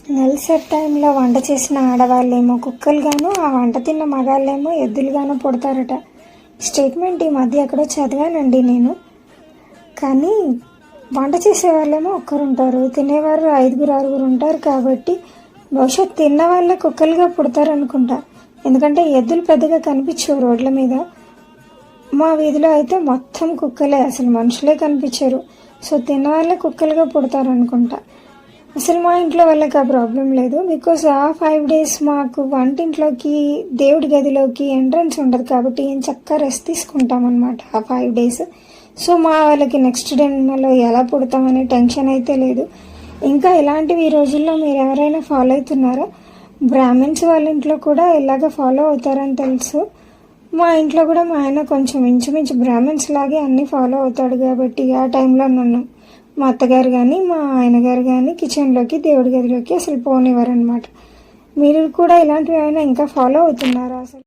నెలసరి టైంలో వంట చేసిన ఆడవాళ్ళేమో కుక్కలుగాను, ఆ వంట తిన్న మగాళ్ళేమో ఎద్దులుగాను పుడతారట. స్టేట్మెంట్ ఈ మధ్య ఎక్కడో చదివానండి నేను. కానీ వంట చేసే వాళ్ళేమో ఒక్కరుంటారు, తినేవారు 5-6 ఉంటారు. కాబట్టి బహుశా తిన్న వాళ్ళే కుక్కలుగా పుడతారనుకుంటా. ఎందుకంటే ఎద్దులు పెద్దగా కనిపించవు రోడ్ల మీద. మా వీధిలో అయితే మొత్తం కుక్కలే, అసలు మనుషులే కనిపించరు. సో తిన్న వాళ్ళే కుక్కలుగా పుడతారనుకుంటా. అసలు మా ఇంట్లో వాళ్ళకి ఆ ప్రాబ్లం లేదు. బికాస్ ఆ 5 days మాకు వంటింట్లోకి దేవుడి గదిలోకి ఎంట్రన్స్ ఉండదు. కాబట్టి ఏం చక్కగా రెస్ట్ తీసుకుంటాం అనమాట ఆ 5 days. సో మా వాళ్ళకి నెక్స్ట్ డేలో ఎలా పుడతామనే టెన్షన్ అయితే లేదు. ఇంకా ఇలాంటివి ఈ రోజుల్లో మీరు ఎవరైనా ఫాలో అవుతున్నారా? బ్రాహ్మిన్స్ వాళ్ళ ఇంట్లో కూడా ఇలాగ ఫాలో అవుతారని తెలుసు. మా ఇంట్లో కూడా మా ఆయన కొంచెం ఇంచుమించు బ్రాహ్మిన్స్ లాగే అన్నీ ఫాలో అవుతాడు. కాబట్టి ఆ టైంలో నన్ను మా అత్తగారు కానీ మా ఆయన గారు కానీ కిచెన్లోకి దేవుడి గదిలోకి అసలు పోనివ్వరు అనమాట. మీరు కూడా ఇలాంటివి ఏమైనా ఇంకా ఫాలో అవుతున్నారా అసలు?